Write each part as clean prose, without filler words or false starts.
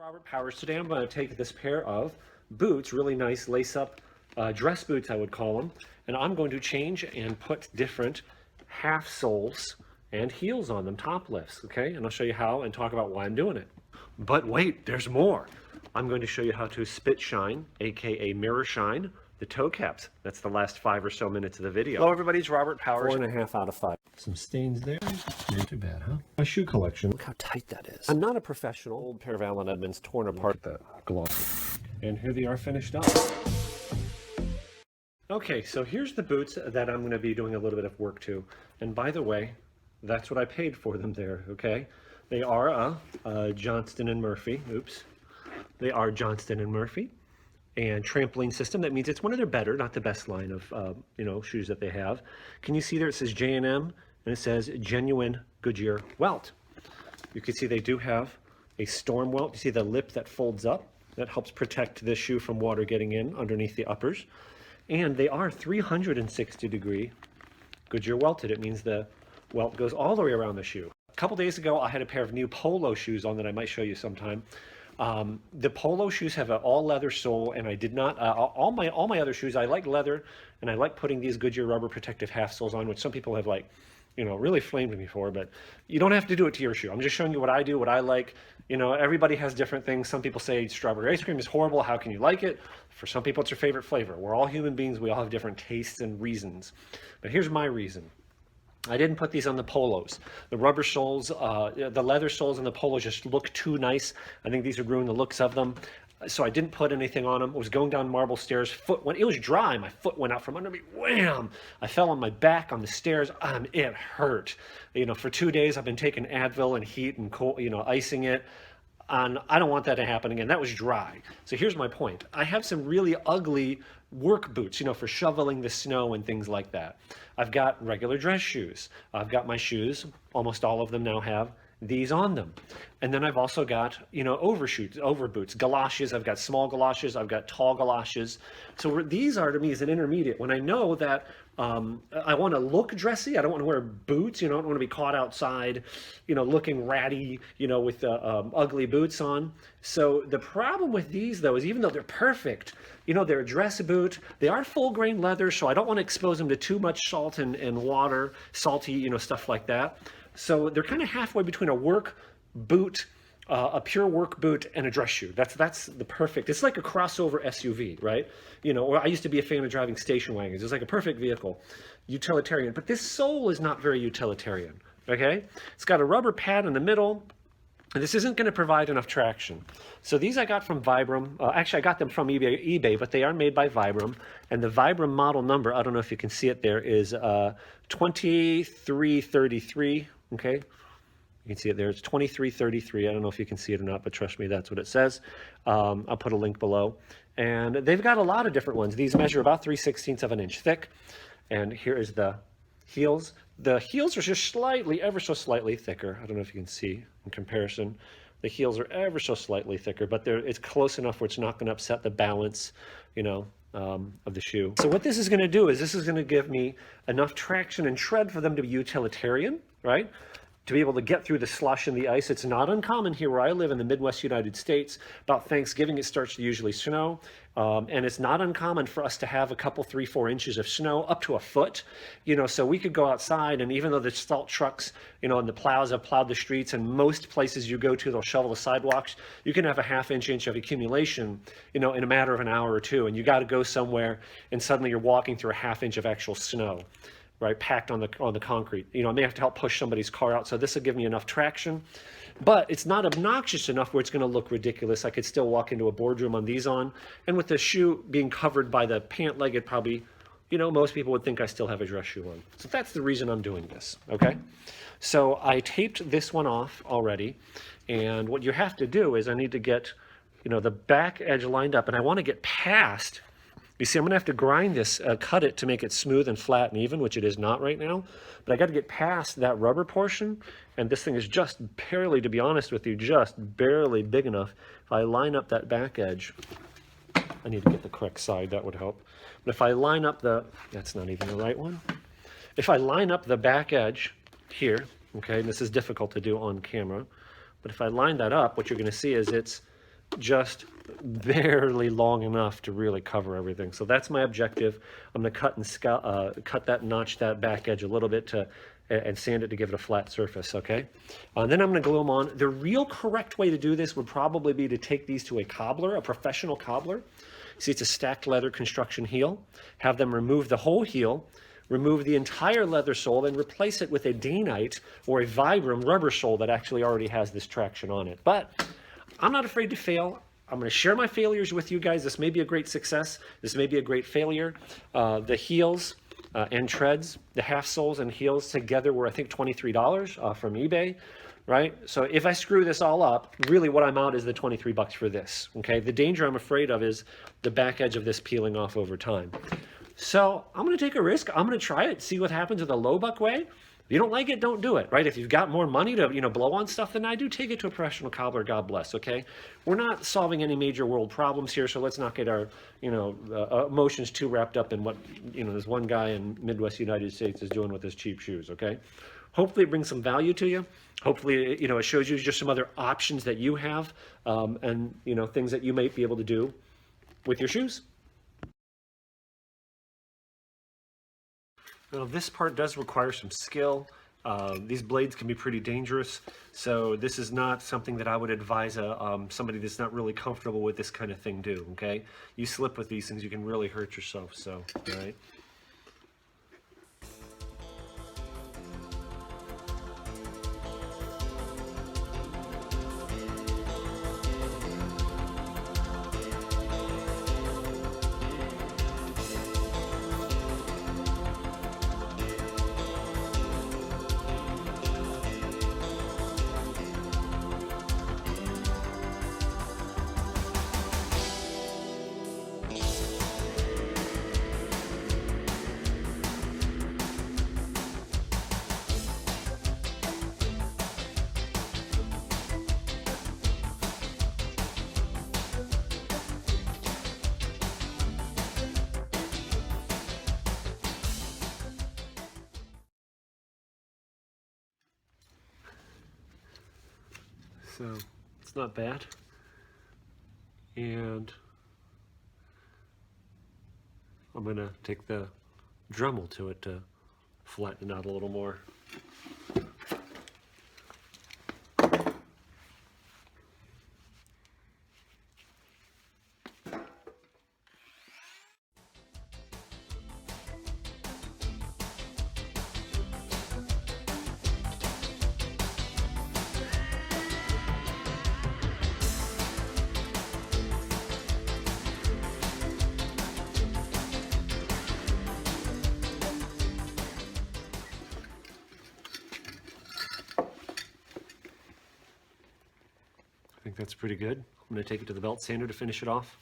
Robert Powers. Today I'm going to take this pair of boots, really nice lace-up dress boots I would call them, and I'm going to change and put different half soles and heels on them, top lifts, okay? And I'll show you how and talk about why I'm doing it. But wait, there's more. I'm going to show you how to spit shine, aka mirror shine, the toe caps. That's the last 5 or so minutes of the video. Hello everybody, it's Robert Powers. 4.5 out of 5. Some stains there. Not too bad, huh? My shoe collection. Look how tight that is. I'm not a professional. Old pair of Allen Edmonds torn apart. The gloss. And here they are finished up. Okay, so here's the boots that I'm going to be doing a little bit of work to. And by the way, that's what I paid for them there, okay? They are Johnston Murphy. Oops. They are Johnston Murphy. And trampoline system. That means it's one of their better, not the best line of shoes that they have. Can you see there it says J&M and it says genuine Goodyear welt. You can see they do have a storm welt. You see the lip that folds up that helps protect this shoe from water getting in underneath the uppers. And they are 360 degree Goodyear welted. It means the welt goes all the way around the shoe. A couple days ago I had a pair of new polo shoes on that I might show you sometime. The polo shoes have an all leather sole, and I did not, all my other shoes, I like leather, and I like putting these Goodyear rubber protective half soles on, which some people have really flamed me for, but you don't have to do it to your shoe. I'm just showing you what I do, what I like. Everybody has different things. Some people say strawberry ice cream is horrible. How can you like it? For some people, it's your favorite flavor. We're all human beings. We all have different tastes and reasons. But here's my reason. I didn't put these on the polos. The rubber soles, the leather soles on the polos just look too nice. I think these are ruining the looks of them. So I didn't put anything on them. I was going down marble stairs. It was dry, my foot went out from under me. Wham! I fell on my back on the stairs. It hurt. For 2 days I've been taking Advil and heat and cold, icing it. And I don't want that to happen again. That was dry. So here's my point. I have some really ugly work boots, for shoveling the snow and things like that. I've got regular dress shoes. I've got my shoes, almost all of them now have these on them. And then I've also got, over boots, galoshes. I've got small galoshes. I've got tall galoshes. So these are to me as an intermediate. When I know that I want to look dressy, I don't want to wear boots, I don't want to be caught outside, looking ratty, with ugly boots on. So the problem with these though is even though they're perfect, they're a dress boot, they are full grain leather, so I don't want to expose them to too much salt and water, salty, stuff like that. So they're kind of halfway between a work boot, a pure work boot, and a dress shoe. That's the perfect. It's like a crossover SUV, right? Or I used to be a fan of driving station wagons. It's like a perfect vehicle, utilitarian. But this sole is not very utilitarian. Okay, it's got a rubber pad in the middle. And this isn't going to provide enough traction. So these I got from Vibram. Actually, I got them from eBay, but they are made by Vibram. And the Vibram model number, I don't know if you can see it there, is 2333. Okay, you can see it there. It's 2333. I don't know if you can see it or not, but trust me, that's what it says. I'll put a link below. And they've got a lot of different ones. These measure about 3/16 of an inch thick. And here is the heels. The heels are just ever so slightly thicker. I don't know if you can see in comparison. The heels are ever so slightly thicker, but it's close enough where it's not going to upset the balance, of the shoe. So what this is going to do is this is going to give me enough traction and tread for them to be utilitarian, right? To be able to get through the slush and the ice. It's not uncommon here where I live in the Midwest United States. About Thanksgiving, it starts to usually snow. And it's not uncommon for us to have a couple, 3-4 inches of snow, up to a foot. So we could go outside, and even though the salt trucks, and the plows have plowed the streets, and most places you go to, they'll shovel the sidewalks, you can have a ½ inch of accumulation, in a matter of an hour or two. And you got to go somewhere, and suddenly you're walking through a ½ inch of actual snow. Right, packed on the concrete. I may have to help push somebody's car out, so this will give me enough traction. But it's not obnoxious enough where it's going to look ridiculous. I could still walk into a boardroom on these on, and with the shoe being covered by the pant leg, it probably, most people would think I still have a dress shoe on. So that's the reason I'm doing this, okay? So I taped this one off already, and what you have to do is I need to get, the back edge lined up, and I want to get past. You see, I'm going to have to grind this, cut it to make it smooth and flat and even, which it is not right now. But I got to get past that rubber portion, and this thing is just barely, to be honest with you, just barely big enough. If I line up that back edge, I need to get the correct side, that would help. But if I line up that's not even the right one. If I line up the back edge here, okay, and this is difficult to do on camera, but if I line that up, what you're going to see is it's just barely long enough to really cover everything. So that's my objective. I'm going to cut that, notch that back edge a little bit to and sand it to give it a flat surface, okay? Then I'm going to glue them on. The real correct way to do this would probably be to take these to a cobbler, a professional cobbler. See, it's a stacked leather construction heel. Have them remove the whole heel, remove the entire leather sole, and replace it with a Danite or a Vibram rubber sole that actually already has this traction on it. But I'm not afraid to fail. I'm going to share my failures with you guys. This may be a great success. This may be a great failure. The heels and treads, the half soles and heels together were, I think, $23 from eBay, right? So if I screw this all up, really what I'm out is the 23 bucks for this, okay? The danger I'm afraid of is the back edge of this peeling off over time. So I'm going to take a risk. I'm going to try it, see what happens with the low buck way. If you don't like it, don't do it, right? If you've got more money to, blow on stuff than I do, take it to a professional cobbler, God bless, okay? We're not solving any major world problems here, so let's not get our, emotions too wrapped up in what, this one guy in Midwest United States is doing with his cheap shoes, okay? Hopefully it brings some value to you. Hopefully, it shows you just some other options that you have and, things that you might be able to do with your shoes. Now, this part does require some skill. These blades can be pretty dangerous, so this is not something that I would advise somebody that's not really comfortable with this kind of thing do, okay? You slip with these things, you can really hurt yourself, so, all right? So it's not bad. And I'm gonna take the Dremel to it to flatten it out a little more. I think that's pretty good. I'm going to take it to the belt sander to finish it off.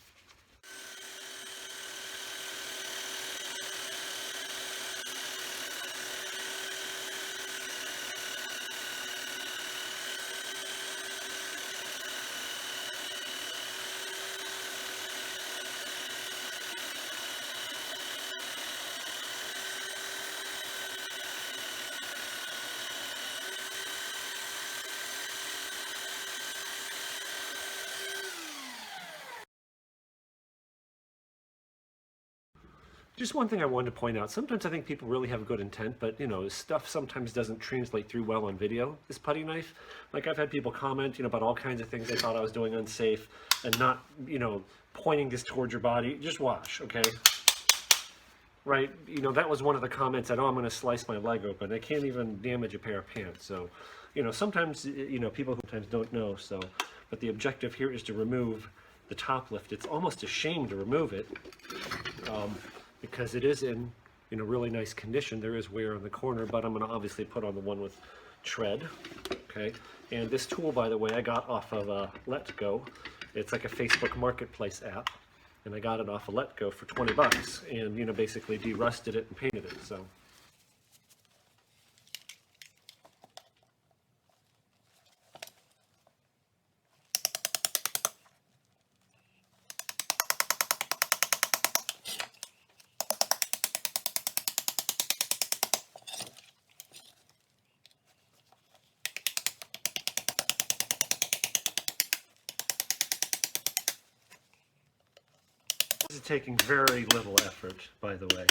Just one thing I wanted to point out. Sometimes I think people really have good intent, but stuff sometimes doesn't translate through well on video. This putty knife, like I've had people comment, about all kinds of things they thought I was doing unsafe and not, pointing this towards your body. Just watch, okay? Right? That was one of the comments that, oh, I'm going to slice my leg open. I can't even damage a pair of pants. So, sometimes, people sometimes don't know. So, but the objective here is to remove the top lift. It's almost a shame to remove it. Because it is in really nice condition. There is wear on the corner, but I'm going to obviously put on the one with tread, okay? And this tool, by the way, I got off of Let Go. It's like a Facebook Marketplace app, and I got it off of Let Go for 20 bucks, and basically de-rusted it and painted it, so. This is taking very little effort, by the way.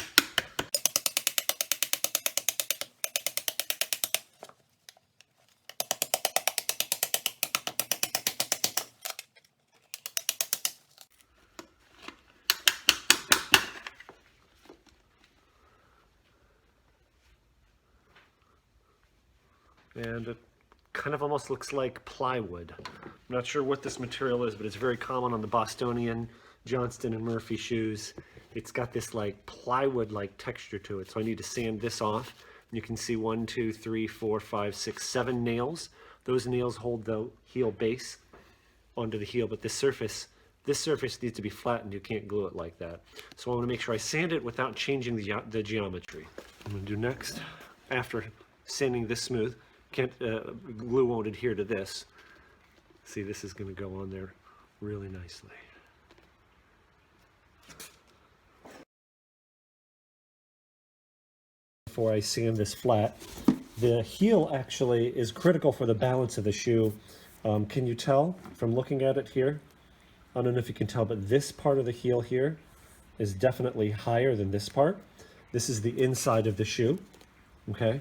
And it kind of almost looks like plywood. I'm not sure what this material is, but it's very common on the Bostonian, Johnston and Murphy shoes. It's got this like plywood-like texture to it, so I need to sand this off. You can see 1, 2, 3, 4, 5, 6, 7 nails. Those nails hold the heel base onto the heel, but this surface needs to be flattened. You can't glue it like that. So I want to make sure I sand it without changing the geometry. I'm going to do next, after sanding this smooth, glue won't adhere to this. See, this is going to go on there really nicely. Before I sand this flat, the heel actually is critical for the balance of the shoe. Can you tell from looking at it here? I don't know if you can tell, but this part of the heel here is definitely higher than this part. This is the inside of the shoe, okay?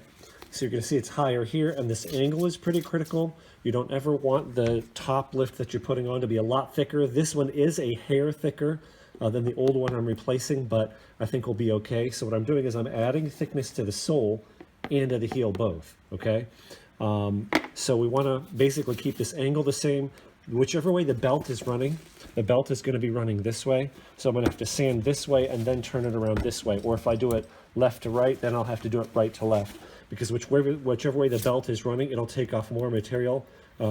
So you're going to see it's higher here, and this angle is pretty critical. You don't ever want the top lift that you're putting on to be a lot thicker. This one is a hair thicker than the old one I'm replacing, but I think will be okay. So what I'm doing is I'm adding thickness to the sole and to the heel both, okay? So we want to basically keep this angle the same. Whichever way the belt is running, the belt is going to be running this way. So I'm going to have to sand this way and then turn it around this way. Or if I do it left to right, then I'll have to do it right to left. Because whichever way the belt is running, it'll take off more material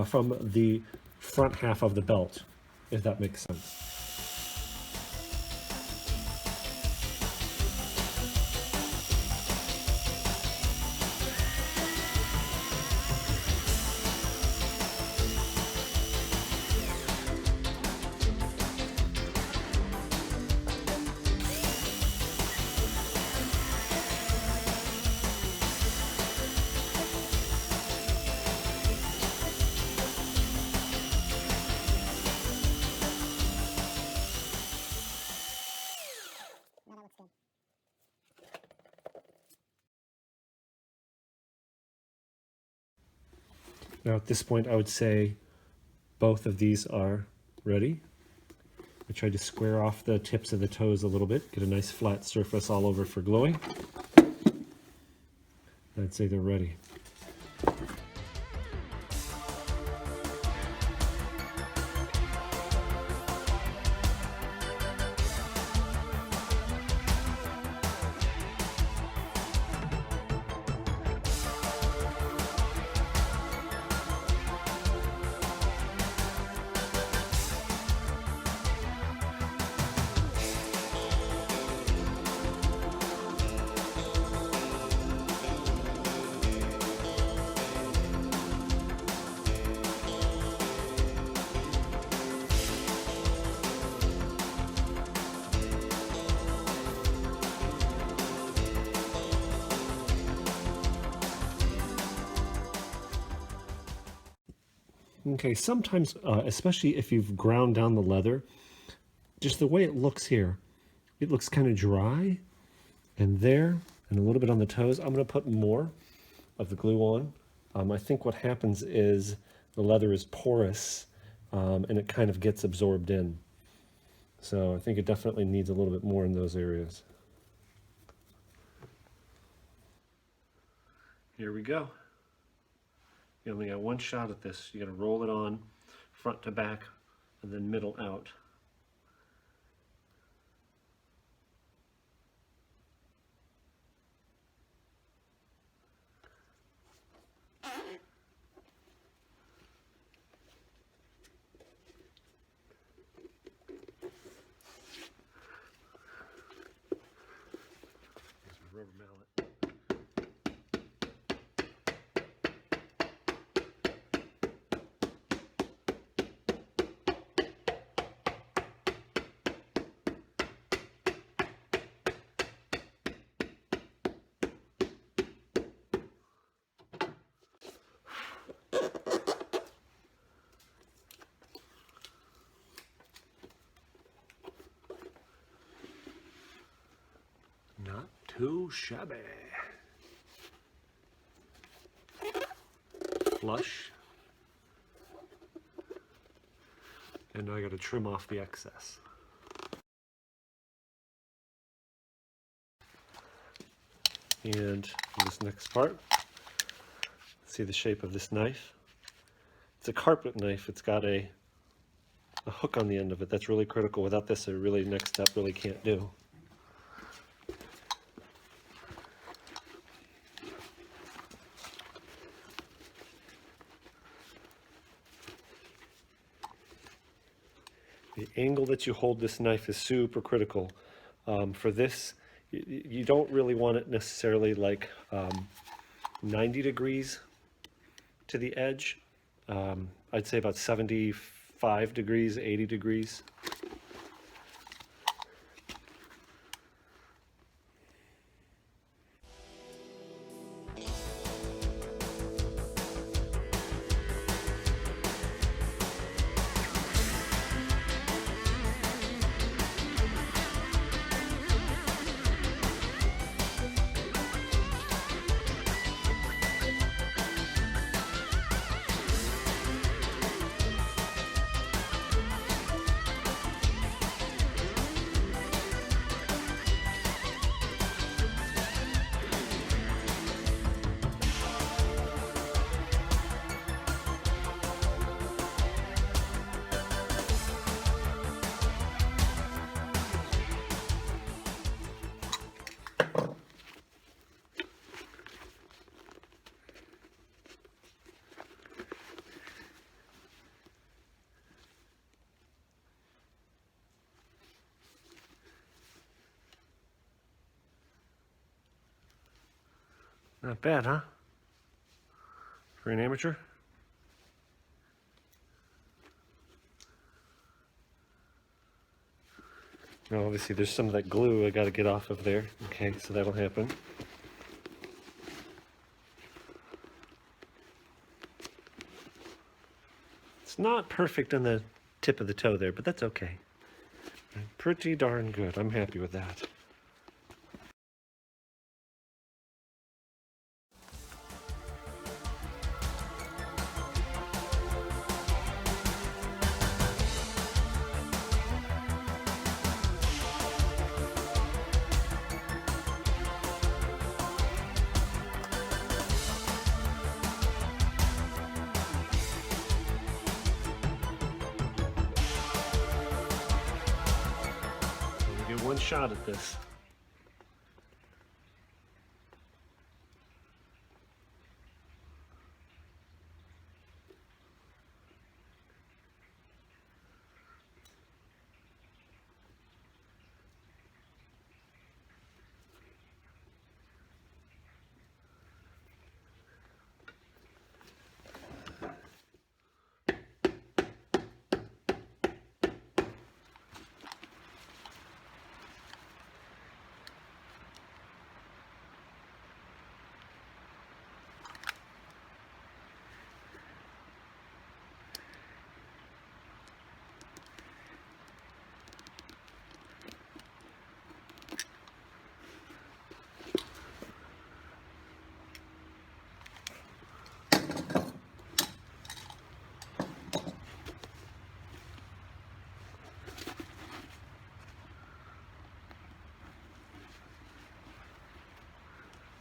from the front half of the belt, if that makes sense. Now at this point I would say both of these are ready. I tried to square off the tips of the toes a little bit, get a nice flat surface all over for gluing. I'd say they're ready. Okay, sometimes, especially if you've ground down the leather, just the way it looks here, it looks kind of dry, and there, and a little bit on the toes. I'm going to put more of the glue on. I think what happens is the leather is porous, and it kind of gets absorbed in. So I think it definitely needs a little bit more in those areas. Here we go. You only got one shot at this. You got to roll it on front to back and then middle out. Here's my rubber mallet. too shabby. Flush. And now I got to trim off the excess. And this next part, see the shape of this knife? It's a carpet knife. It's got a hook on the end of it. That's really critical. Without this, a really next step really can't do. The angle that you hold this knife is super critical. For this, you don't really want it necessarily like 90 degrees to the edge. I'd say about 75 degrees, 80 degrees. Not bad, huh? For an amateur? Now obviously there's some of that glue I gotta get off of there. Okay, so that'll happen. It's not perfect on the tip of the toe there, but that's okay. Pretty darn good. I'm happy with that. One shot at this.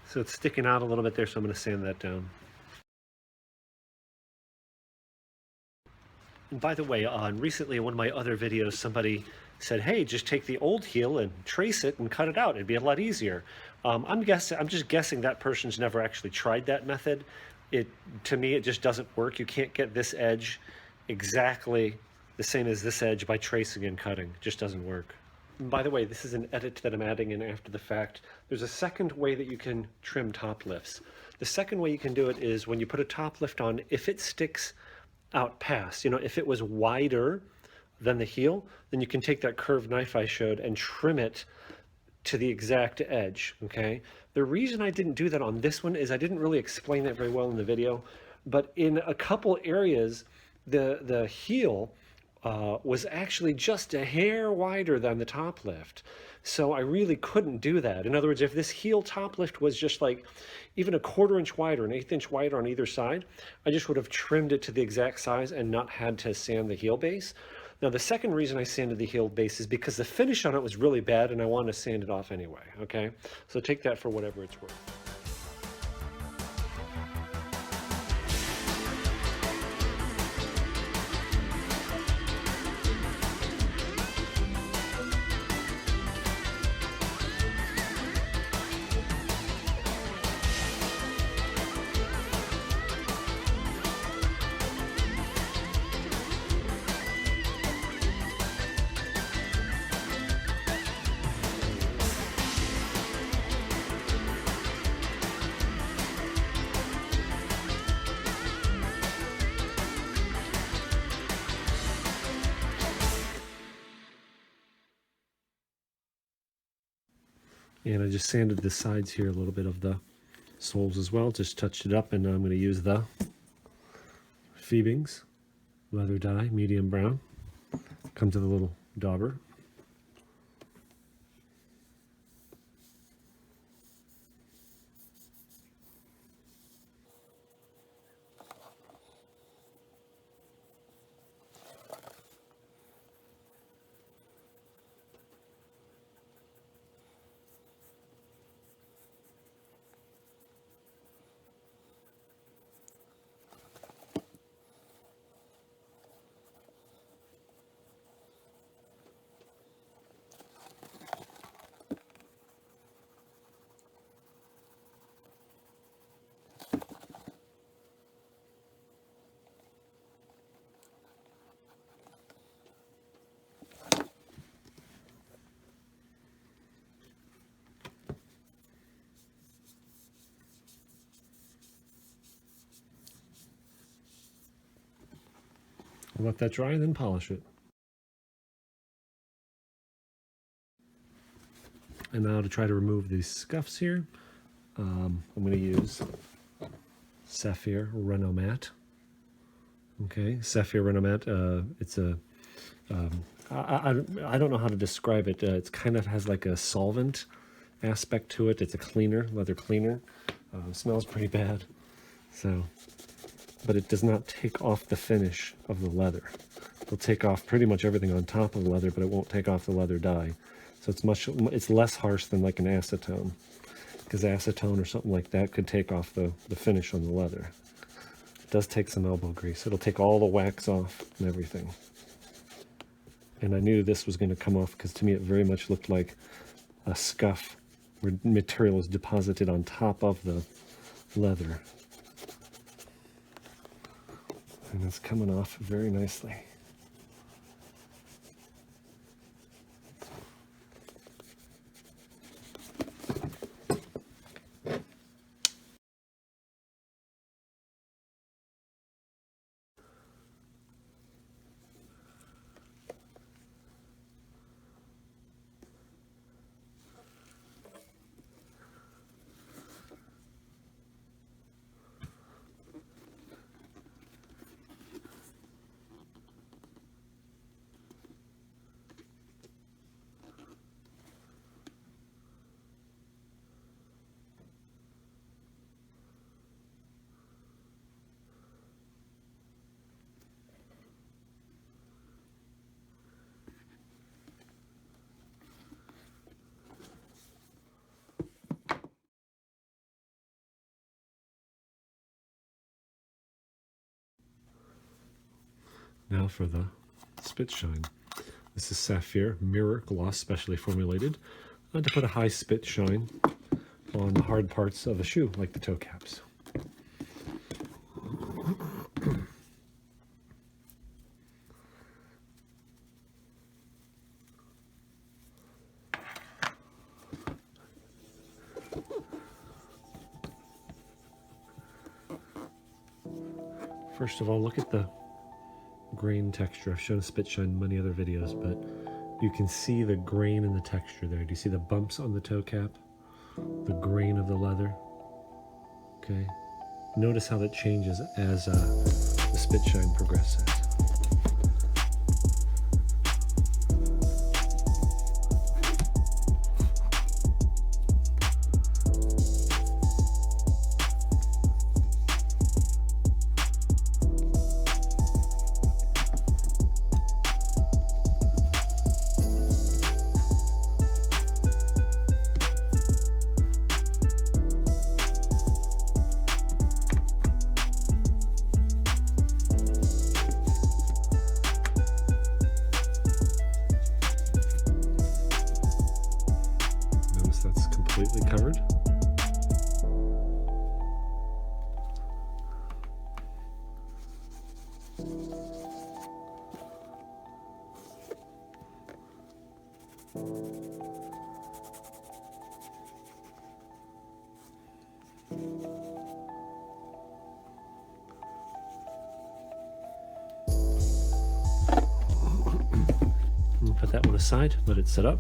So it's sticking out a little bit there, so I'm going to sand that down. And by the way, recently in one of my other videos, somebody said, hey, just take the old heel and trace it and cut it out. It'd be a lot easier. I'm just guessing that person's never actually tried that method. To me, it just doesn't work. You can't get this edge exactly the same as this edge by tracing and cutting. It just doesn't work. And by the way, this is an edit that I'm adding in after the fact. There's a second way that you can trim top lifts. The second way you can do it is when you put a top lift on, if it sticks out past, if it was wider than the heel, then you can take that curved knife I showed and trim it to the exact edge, okay? The reason I didn't do that on this one is I didn't really explain that very well in the video, but in a couple areas, the heel was actually just a hair wider than the top lift. So I really couldn't do that. In other words, if this heel top lift was just like even a 1/4 inch wider, an 1/8 inch wider on either side, I just would have trimmed it to the exact size and not had to sand the heel base. Now, the second reason I sanded the heel base is because the finish on it was really bad and I wanted to sand it off anyway, okay? So take that for whatever it's worth. And I just sanded the sides here, a little bit of the soles as well, just touched it up, and now I'm going to use the Fiebings leather dye, medium brown. Come to the little dauber. Let that dry and then polish it. And now to try to remove these scuffs here, I'm going to use Sapphire Reno Matte. Okay, Sapphire Reno Matte, it's a, I don't know how to describe it. It kind of has like a solvent aspect to it. It's a cleaner, leather cleaner. Smells pretty bad. So, but it does not take off the finish of the leather. It'll take off pretty much everything on top of the leather, but it won't take off the leather dye. So it's less harsh than like an acetone, because acetone or something like that could take off the finish on the leather. It does take some elbow grease. It'll take all the wax off and everything. And I knew this was going to come off because to me it very much looked like a scuff where material is deposited on top of the leather. And it's coming off very nicely. Now for the spit shine. This is Sapphire Mirror Gloss, specially formulated to put a high spit shine on the hard parts of a shoe, like the toe caps. First of all, look at the grain texture. I've shown spit shine in many other videos, but you can see the grain in the texture there. Do you see the bumps on the toe cap? The grain of the leather? Okay. Notice how that changes as the spit shine progresses. completely covered. Put that one aside, let it sit up.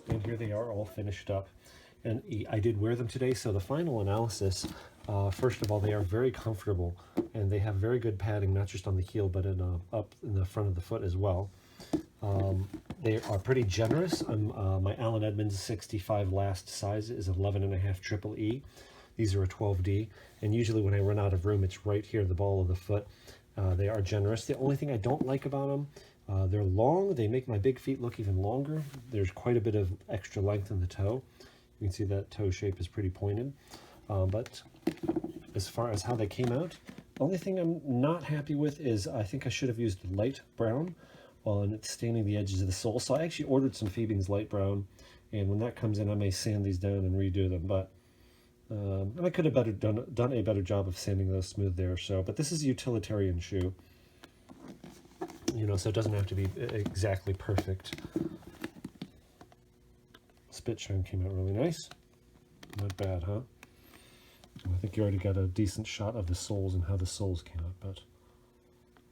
And here they are all finished up. And I did wear them today, so the final analysis, first of all, they are very comfortable, and they have very good padding, not just on the heel, but up in the front of the foot as well. They are pretty generous. My Allen Edmonds 65 last size is 11.5 triple E. These are a 12D, and usually when I run out of room, it's right here in the ball of the foot. They are generous. The only thing I don't like about them, they're long. They make my big feet look even longer. There's quite a bit of extra length in the toe. You can see that toe shape is pretty pointed. But as far as how they came out, the only thing I'm not happy with is I think I should have used light brown on staining the edges of the sole. So I actually ordered some Fiebings light brown, and when that comes in, I may sand these down and redo them. But And I could have done a better job of sanding those smooth there. So, but this is a utilitarian shoe, you know, so it doesn't have to be exactly perfect. Spit shine came out really nice. Not bad, huh? I think you already got a decent shot of the soles and how the soles came out, but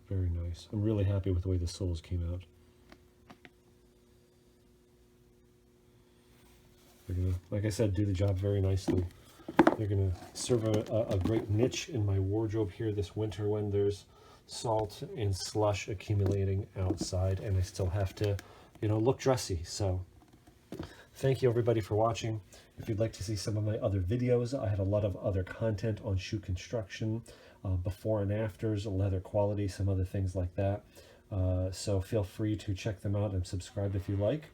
very nice. I'm really happy with the way the soles came out. They're gonna, like I said, do the job very nicely. They're gonna serve a great niche in my wardrobe here this winter when there's salt and slush accumulating outside and I still have to, you know, look dressy. So thank you everybody for watching. If you'd like to see some of my other videos, I have a lot of other content on shoe construction, before and afters, leather quality, some other things like that. So feel free to check them out and subscribe if you like.